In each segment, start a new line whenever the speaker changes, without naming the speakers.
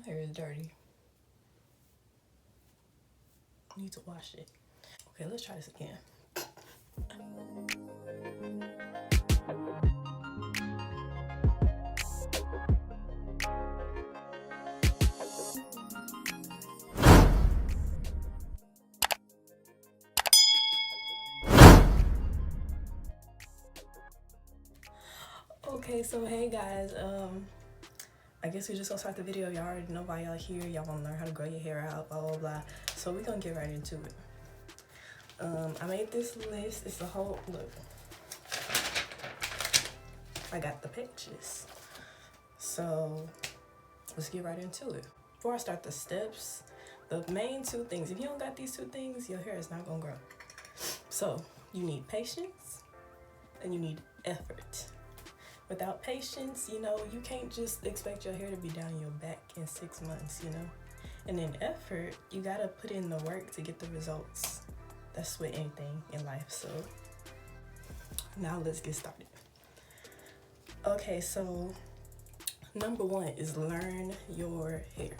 My hair is dirty. I need to wash it. Okay, let's try this again. Okay, so hey guys, I guess we're just gonna start the video. Y'all already know why y'all here. Y'all wanna learn how to grow your hair out, blah blah blah. So we're gonna get right into it. I made this list. It's a whole look. I got the pictures. So let's get right into it. Before I start the steps, the main two things. If you don't got these two things, your hair is not gonna grow. So you need patience and you need effort. Without patience, you know, you can't just expect your hair to be down your back in 6 months, you know. And then effort, you gotta put in the work to get the results. That's with anything in life. So now let's get started. Okay, so number one is learn your hair.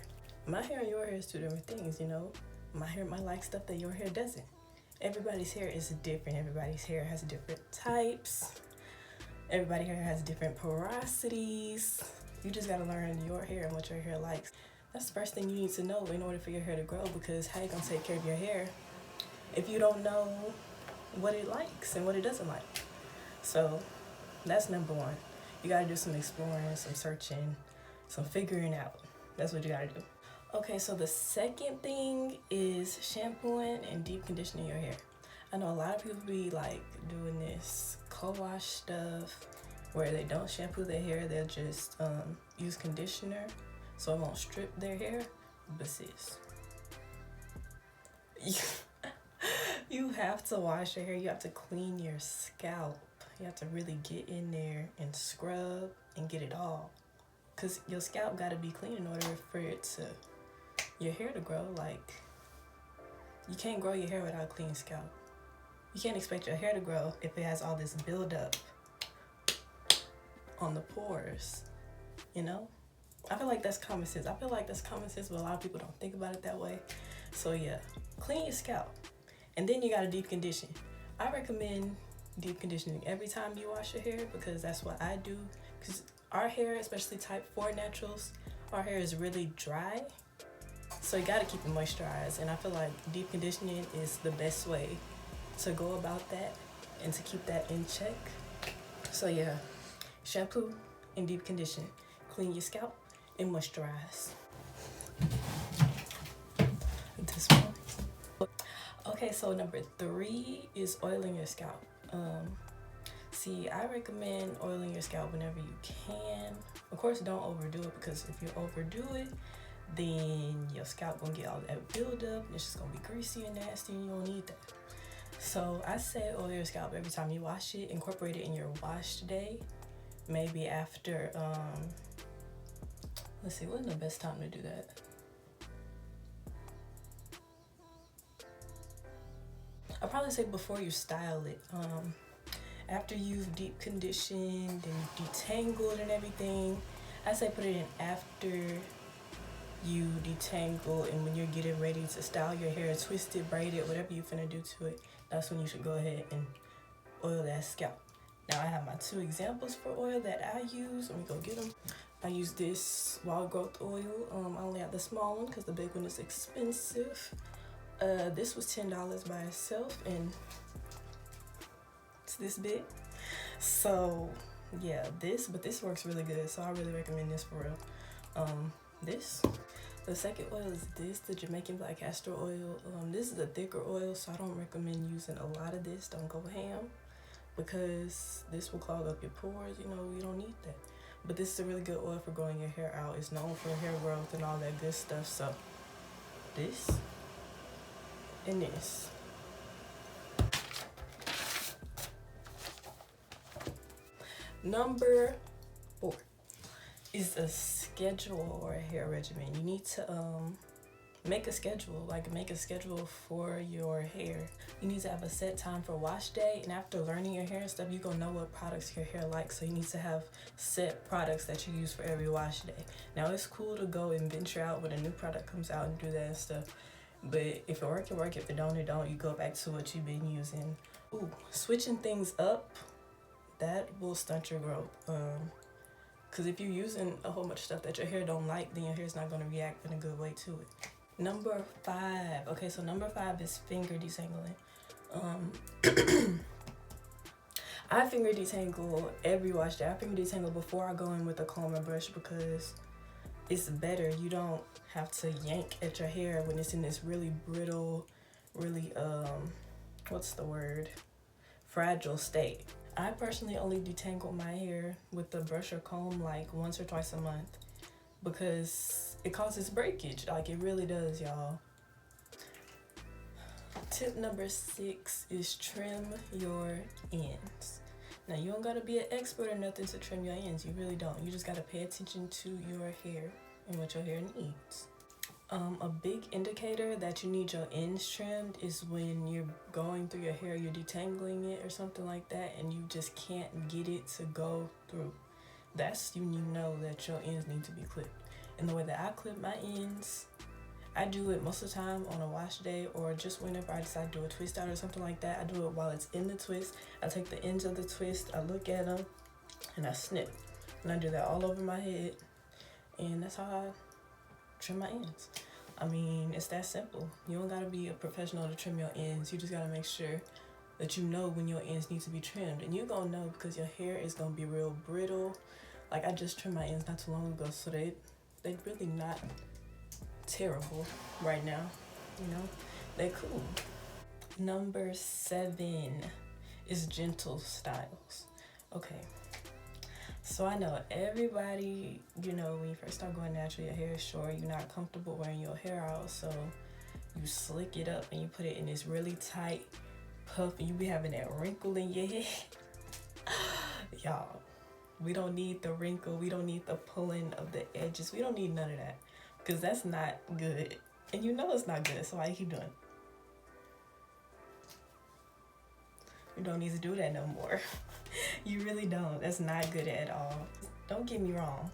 My hair and your hair is two different things, you know. My hair might like stuff that your hair doesn't. Everybody's hair is different. Everybody's hair has different types. Everybody hair has different porosities. You just gotta learn your hair and what your hair likes. That's the first thing you need to know in order for your hair to grow, because how you gonna take care of your hair if you don't know what it likes and what it doesn't like? So that's number one. You gotta do some exploring, some searching, some figuring out. That's what you gotta do. Okay, so the second thing is shampooing and deep conditioning your hair. I know a lot of people be like doing this co-wash stuff where they don't shampoo their hair, they'll just use conditioner so it won't strip their hair. But sis, you have to wash your hair, you have to clean your scalp. You have to really get in there and scrub and get it all. Cause your scalp gotta be clean in order for your hair to grow. Like, you can't grow your hair without a clean scalp. You can't expect your hair to grow if it has all this buildup on the pores, you know? I feel like that's common sense. I feel like that's common sense, but a lot of people don't think about it that way. So yeah, clean your scalp. And then you gotta deep condition. I recommend deep conditioning every time you wash your hair, because that's what I do. Because our hair, especially type 4 naturals, our hair is really dry. So you gotta keep it moisturized. And I feel like deep conditioning is the best way to go about that and to keep that in check. So yeah, shampoo and deep condition. Clean your scalp and moisturize. This one. Okay, so number 3 is oiling your scalp. See, I recommend oiling your scalp whenever you can. Of course, don't overdo it, because if you overdo it, then your scalp gonna get all that buildup and it's just gonna be greasy and nasty, and you don't need that. So I say oil your scalp every time you wash it. Incorporate it in your wash day. Maybe after, let's see, when's the best time to do that? I'll probably say before you style it. After you've deep conditioned and detangled and everything, I say put it in after you detangle, and when you're getting ready to style your hair, twist it, braid it, whatever you finna do to it, that's when you should go ahead and oil that scalp. Now I have my 2 examples for oil that I use. Let me go get them. I use this wild growth oil. I only have the small one because the big one is expensive. This was $10 by itself, and it's this big. So yeah, but this works really good. So I really recommend this for real. The second oil is the Jamaican black castor oil. This is a thicker oil, so I don't recommend using a lot of this. Don't go ham, because this will clog up your pores. You know, you don't need that. But this is a really good oil for growing your hair out. It's known for hair growth and all that good stuff. So this and this. Number 4 is a schedule or a hair regimen. You need to make a schedule, like make a schedule for your hair. You need to have a set time for wash day, and after learning your hair and stuff, you're gonna know what products your hair likes, so you need to have set products that you use for every wash day. Now it's cool to go and venture out when a new product comes out and do that and stuff, but if it work, it work. If it don't, it don't. You go back to what you've been using. Ooh, switching things up, that will stunt your growth. Because if you're using a whole bunch of stuff that your hair don't like, then your hair's not going to react in a good way to it. Number 5. Okay, so number 5 is finger detangling. I finger detangle every wash day. I finger detangle before I go in with a comb and brush because it's better. You don't have to yank at your hair when it's in this really brittle, really, what's the word? Fragile state. I personally only detangle my hair with the brush or comb like once or twice a month because it causes breakage. Like it really does, y'all. Tip number 6 is trim your ends. Now you don't gotta be an expert or nothing to trim your ends. You really don't. You just gotta pay attention to your hair and what your hair needs. A big indicator that you need your ends trimmed is when you're going through your hair, you're detangling it or something like that, and you just can't get it to go through. That's when you know that your ends need to be clipped. And the way that I clip my ends, I do it most of the time on a wash day or just whenever I decide to do a twist out or something like that. I do it while it's in the twist. I take the ends of the twist, I look at them, and I snip. And I do that all over my head, and that's how I trim my ends. I mean, it's that simple. You don't gotta be a professional to trim your ends. You just gotta make sure that you know when your ends need to be trimmed. And you're gonna know because your hair is gonna be real brittle. Like I just trimmed my ends not too long ago, so they're really not terrible right now. You know, they're cool. Number 7 is gentle styles. Okay. So I know everybody, you know, when you first start going natural, your hair is short, you're not comfortable wearing your hair out, so you slick it up and you put it in this really tight puff and you be having that wrinkle in your head. Y'all, we don't need the wrinkle, we don't need the pulling of the edges, we don't need none of that because that's not good. And you know it's not good, so why you keep doing it? You don't need to do that no more. You really don't. That's not good at all. Don't get me wrong.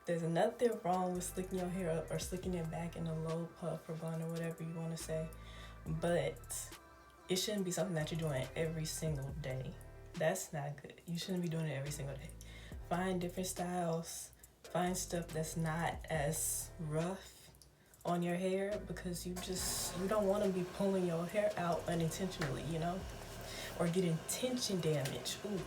There's nothing wrong with slicking your hair up or slicking it back in a low puff or bun or whatever you want to say. But it shouldn't be something that you're doing every single day. That's not good. You shouldn't be doing it every single day. Find different styles. Find stuff that's not as rough on your hair because you don't want to be pulling your hair out unintentionally, you know? Or getting tension damage. Ooh.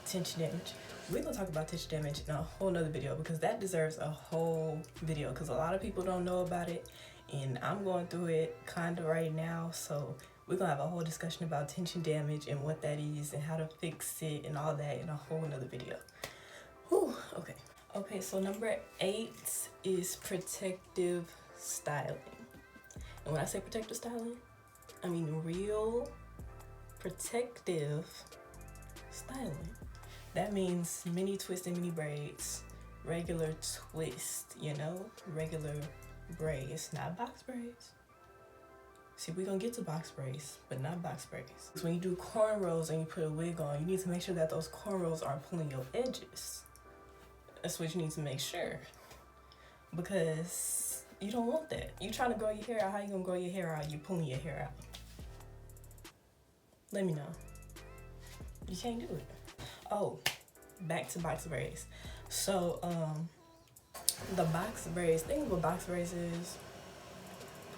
Tension damage. We're gonna talk about tension damage in a whole nother video because that deserves a whole video because a lot of people don't know about it and I'm going through it kind of right now, so we're gonna have a whole discussion about tension damage and what that is and how to fix it and all that in a whole nother video. Whew, okay, so number 8 is protective styling. And when I say protective styling, I mean real protective styling. That means mini twists and mini braids, regular twist, you know, regular braids, not box braids. See, we're gonna get to box braids, but not box braids. When you do cornrows and you put a wig on, you need to make sure that those cornrows aren't pulling your edges. That's what you need to make sure, because you don't want that. You trying to grow your hair out, how you gonna grow your hair out? You pulling your hair out. Let me know. You can't do it. Oh, back to box braids. So, the box braids, thing with box braids is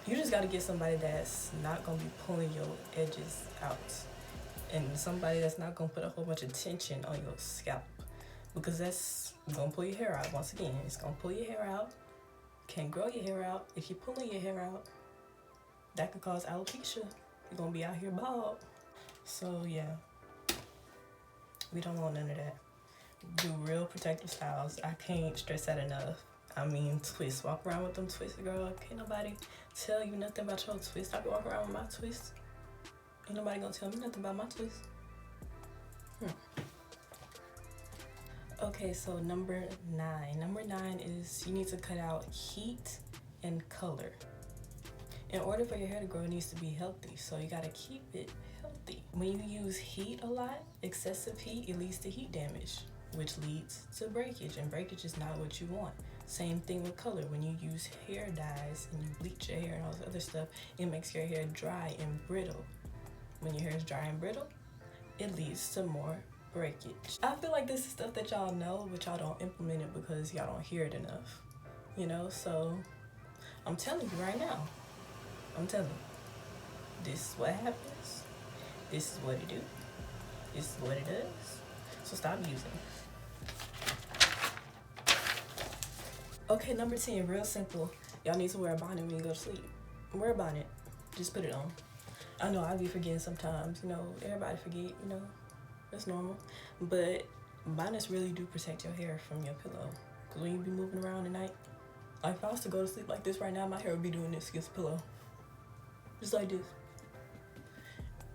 you just gotta get somebody that's not gonna be pulling your edges out and somebody that's not gonna put a whole bunch of tension on your scalp because that's gonna pull your hair out. Once again, it's gonna pull your hair out. Can't grow your hair out. If you're pulling your hair out, that could cause alopecia. You're gonna be out here bald. So yeah, we don't want none of that. Do real protective styles. I can't stress that enough. I mean, twists. Walk around with them twists, girl. Can't nobody tell you nothing about your twist. I be walking around with my twist. Ain't nobody gonna tell me nothing about my twist. Okay, so number 9. Number 9 is you need to cut out heat and color. In order for your hair to grow, it needs to be healthy, so you gotta keep it healthy. When you use heat a lot, excessive heat, it leads to heat damage, which leads to breakage, and breakage is not what you want. Same thing with color. When you use hair dyes and you bleach your hair and all this other stuff, it makes your hair dry and brittle. When your hair is dry and brittle, it leads to more breakage. I feel like this is stuff that y'all know, but y'all don't implement it because y'all don't hear it enough, you know? So I'm telling you right now, I'm telling you, this is what happens, this is what it do, this is what it does, so stop using it. Okay, number 10, real simple. Y'all need to wear a bonnet when you go to sleep. Wear a bonnet, just put it on. I know I be forgetting sometimes, you know, everybody forget, you know, that's normal. But bonnets really do protect your hair from your pillow. Because when you be moving around at night, like if I was to go to sleep like this right now, my hair would be doing this against the pillow. Just like this.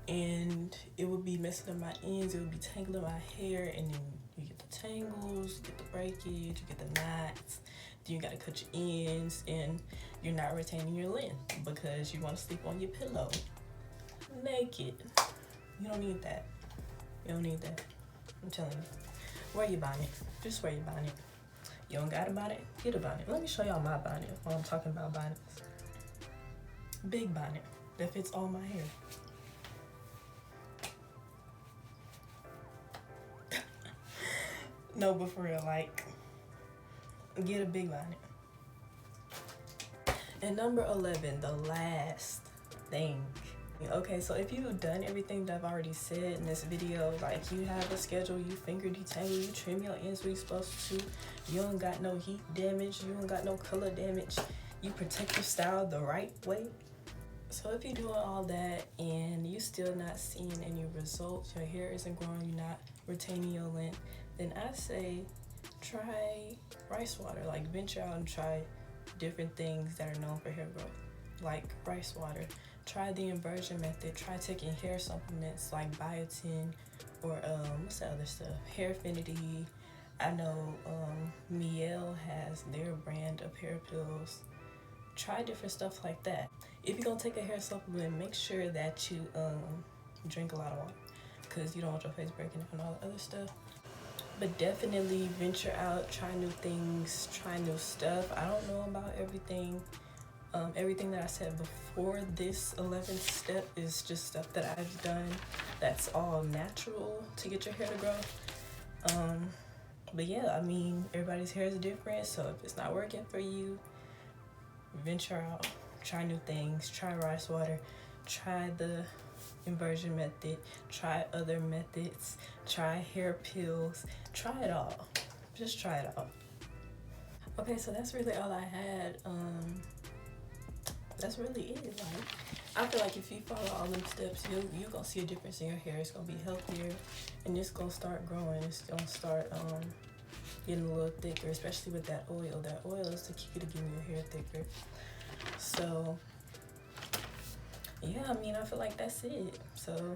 And it would be messing up my ends, it would be tangling my hair, and then you get the tangles, you get the breakage, you get the knots, then you gotta cut your ends, and you're not retaining your length because you wanna sleep on your pillow naked. You don't need that. You don't need that. I'm telling you. Wear your bonnet. Just wear your bonnet. You don't got a bonnet? Get a bonnet. Let me show y'all my bonnet while I'm talking about bonnets. Big bonnet that fits all my hair. No, but for real, like, get a big bonnet. And number 11, the last thing. Okay, so if you've done everything that I've already said in this video, like you have a schedule, you finger detangle, you trim your ends where you're supposed to, you don't got no heat damage, you don't got no color damage, you protect your style the right way. So if you're doing all that and you still not seeing any results, your hair isn't growing, you're not retaining your length, then I say try rice water. Like venture out and try different things that are known for hair growth, like rice water. Try the inversion method. Try taking hair supplements like biotin or what's the other stuff? Ħeħr. I know Mielle has their brand of hair pills. Try different stuff like that. If you're gonna take a hair supplement, make sure that you drink a lot of water because you don't want your face breaking out and all the other stuff. But definitely venture out, try new things, try new stuff. I don't know about everything. Everything that I said before this 11th step is just stuff that I've done that's all natural to get your hair to grow. But yeah, I mean, everybody's hair is different, so if it's not working for you, venture out, try new things, try rice water, try the inversion method, try other methods, try hair pills, try it all. Just try it all. Okay, so that's really all I had. That's really it. Like, I feel like if you follow all them steps, you're gonna see a difference in your hair. It's gonna be healthier, and it's gonna start growing. It's gonna start getting a little thicker, especially with that oil. That oil is the key to getting your hair thicker. So yeah, I mean, I feel like that's it. So